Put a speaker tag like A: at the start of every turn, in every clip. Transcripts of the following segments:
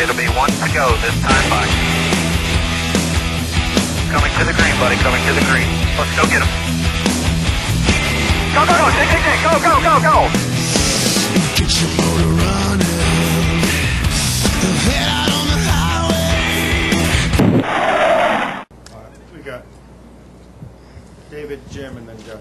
A: It'll be one to go this time by. Coming to the green, buddy, coming to the green. Let's go get him. Go, go, go, Dick, Dick, Dick, go, go, go, go.
B: Get your motor running. Head out on the highway.
C: We got David, Jim, and then Jeff.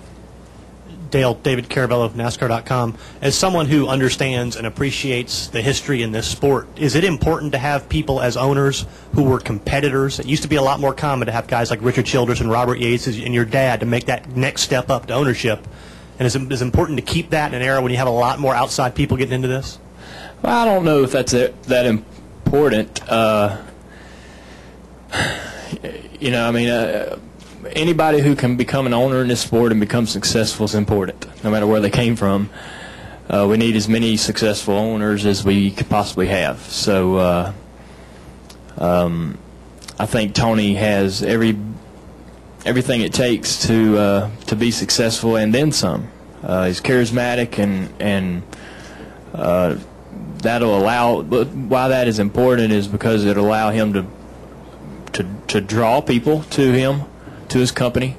D: Dale, David Caravello of NASCAR.com. As someone who understands and appreciates the history in this sport, is it important to have people as owners who were competitors? It used to be a lot more common to have guys like Richard Childress and Robert Yates and your dad to make that next step up to ownership. And is it important to keep that in an era when you have a lot more outside people getting into this?
E: Well, I don't know if that's that important. You know, I mean, anybody who can become an owner in this sport and become successful is important, no matter where they came from. We need as many successful owners as we could possibly have. So I think Tony has everything it takes to be successful and then some. He's charismatic and that'll allow. But why that is important is because it'll allow him to draw people to him, to his company.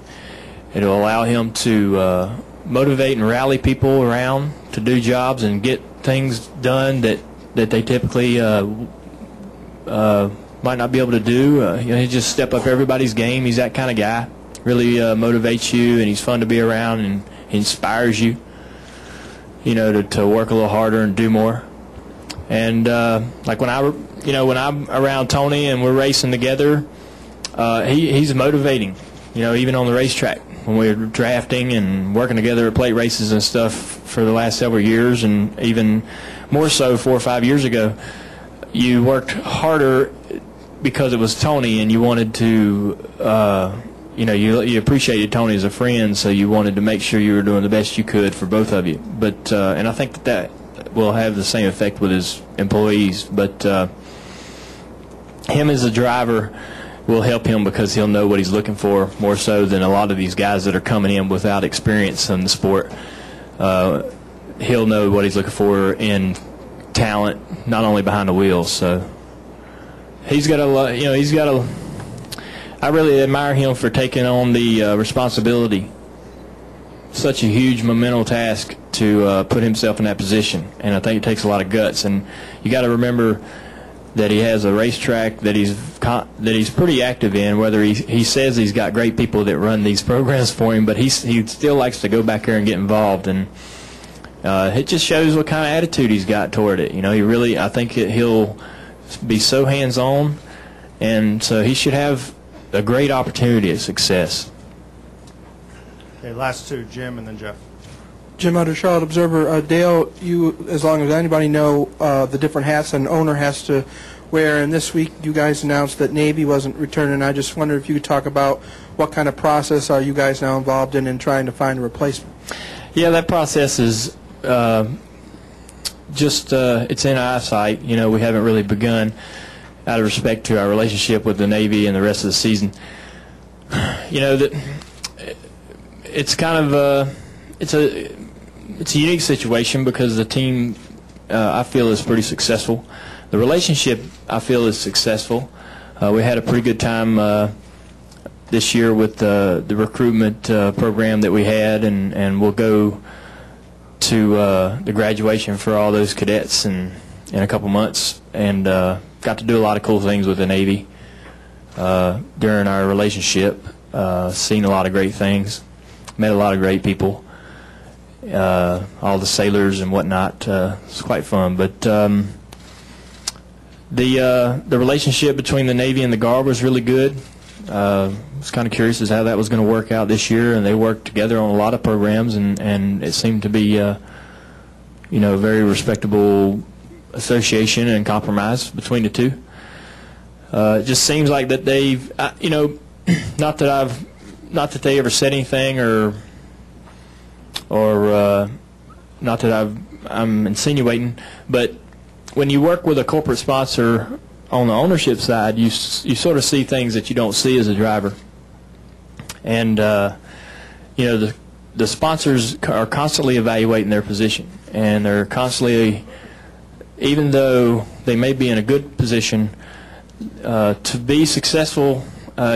E: It'll allow him to motivate and rally people around to do jobs and get things done that they typically might not be able to do. You know, he just step up everybody's game. He's that kind of guy. Really motivates you, and he's fun to be around, and he inspires you. You know, to work a little harder and do more. And like when I'm around Tony and we're racing together, he's motivating. You know, even on the racetrack when we're drafting and working together at plate races and stuff for the last several years, and even more so 4 or 5 years ago, you worked harder because it was Tony, and you wanted to, you know, you appreciated Tony as a friend, so you wanted to make sure you were doing the best you could for both of you. But and I think that will have the same effect with his employees. But him as a driver will help him because he'll know what he's looking for more so than a lot of these guys that are coming in without experience in the sport. He'll know what he's looking for in talent, not only behind the wheels. So he's got a, you know, he's got a. I really admire him for taking on the responsibility. Such a huge monumental task to put himself in that position, and I think it takes a lot of guts. And you got to remember that he has a racetrack that he's pretty active in. Whether he says he's got great people that run these programs for him, but he still likes to go back there and get involved, and it just shows what kind of attitude he's got toward it. You know, he really, I think he'll be so hands-on, and so he should have a great opportunity at success.
C: Okay, last two, Jim and then Jeff.
F: Jim Utter, Charlotte Observer. Dale, you, as long as anybody know, the different hats an owner has to wear, and this week you guys announced that Navy wasn't returning. I just wondered if you could talk about what kind of process are you guys now involved in trying to find a replacement?
E: Yeah, that process is it's in eyesight. You know, we haven't really begun out of respect to our relationship with the Navy and the rest of the season. You know, that it's kind of it's a unique situation because the team I feel is pretty successful. The relationship I feel is successful. We had a pretty good time this year with the recruitment program that we had, and we'll go to the graduation for all those cadets in a couple months, and got to do a lot of cool things with the Navy during our relationship. Seen a lot of great things, met a lot of great people, all the sailors and whatnot. It's quite fun. But the relationship between the Navy and the Guard was really good. I was kind of curious as to how that was going to work out this year, and they worked together on a lot of programs, and it seemed to be you know, a very respectable association and compromise between the two. It just seems like that they've, you know, not that they ever said anything or not that I'm insinuating, but when you work with a corporate sponsor on the ownership side, you sort of see things that you don't see as a driver. And you know, the sponsors are constantly evaluating their position, and they're constantly even though they may be in a good position, to be successful,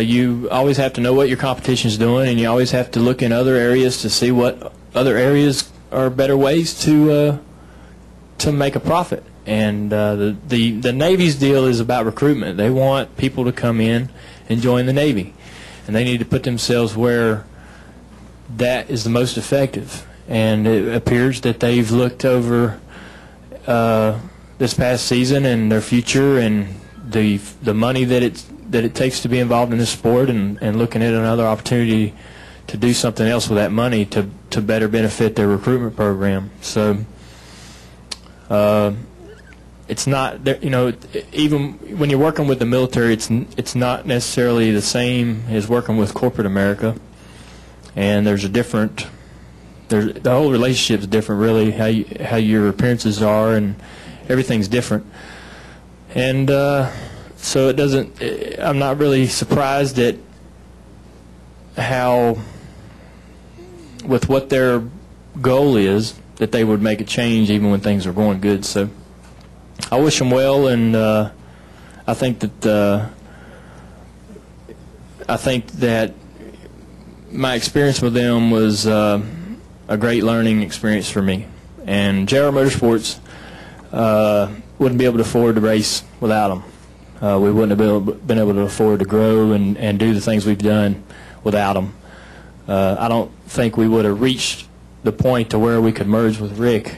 E: you always have to know what your competition is doing, and you always have to look in other areas to see what other areas are better ways to make a profit. And the Navy's deal is about recruitment. They want people to come in and join the Navy, and they need to put themselves where that is the most effective. And it appears that they've looked over this past season and their future and the money that it takes to be involved in this sport, and looking at another opportunity to do something else with that money to better benefit their recruitment program. So it's not, you know, even when you're working with the military, it's not necessarily the same as working with corporate America. And there's a different, the whole relationship is different, really, how your appearances are, and everything's different. And so it doesn't, I'm not really surprised at how, with what their goal is, that they would make a change even when things are going good. So I wish them well, and I think that my experience with them was a great learning experience for me. And JR Motorsports wouldn't be able to afford to race without them. We wouldn't have been able to afford to grow and do the things we've done without them. I don't think we would have reached the point to where we could merge with Rick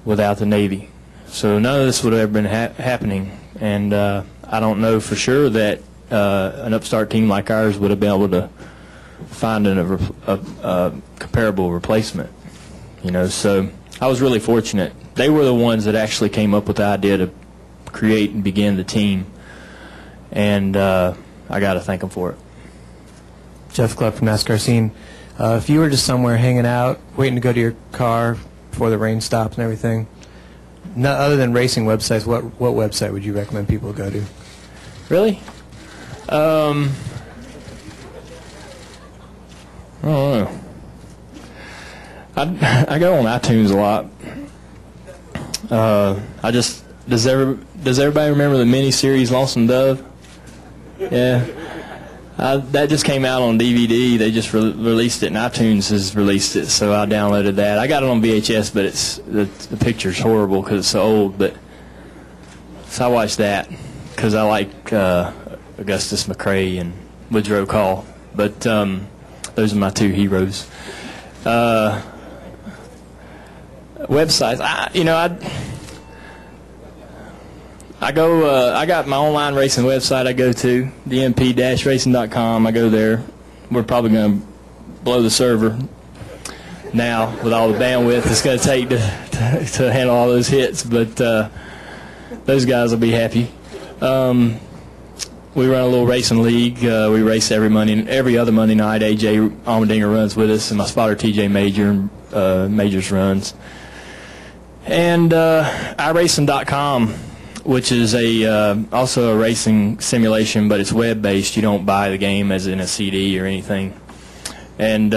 E: without the Navy. So none of this would have ever been happening. And I don't know for sure that an upstart team like ours would have been able to find a comparable replacement. You know, so I was really fortunate. They were the ones that actually came up with the idea to create and begin the team, and I got to thank them for it.
G: Jeff Club from NASCAR Scene. If you were just somewhere hanging out, waiting to go to your car before the rain stops and everything, other than racing websites, what website would you recommend people go to?
E: Really? I don't know. I go on iTunes a lot. Does everybody remember the miniseries Lonesome Dove? Yeah. That just came out on DVD. They just released it, and iTunes has released it, so I downloaded that. I got it on VHS, but the picture's horrible because it's so old. But so I watched that because I like Augustus McCrae and Woodrow Call. But those are my two heroes. Websites, I got my online racing website I go to, dmp-racing.com. I go there. We're probably going to blow the server now with all the bandwidth it's going to take to handle all those hits, but those guys will be happy. We run a little racing league. We race every other Monday night. AJ Almendinger runs with us, and my spotter TJ Majors runs. And iRacing.com, which is also a racing simulation, but it's web-based. You don't buy the game as in a CD or anything. And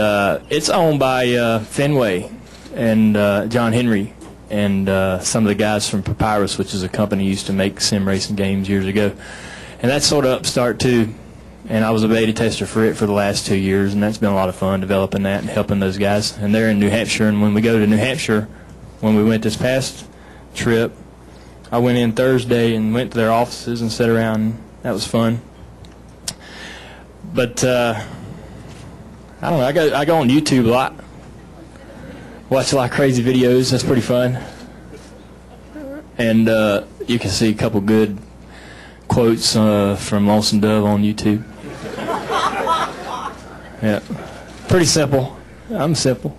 E: it's owned by Fenway and John Henry and some of the guys from Papyrus, which is a company used to make sim racing games years ago. And that's sort of upstart too. And I was a beta tester for it for the last 2 years, and that's been a lot of fun developing that and helping those guys. And they're in New Hampshire, and when we go to New Hampshire, when we went this past trip, I went in Thursday and went to their offices and sat around. That was fun. But I don't know. I go on YouTube a lot. Watch a lot of crazy videos. That's pretty fun. And you can see a couple good quotes from Lonesome Dove on YouTube. Yeah, pretty simple. I'm simple.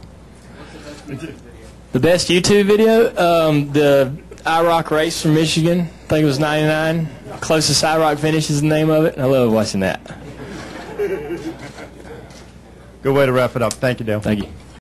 E: The best YouTube video, the IROC race from Michigan. I think it was 99. Closest IROC finish is the name of it. I love watching that.
C: Good way to wrap it up. Thank you, Dale.
E: Thank you.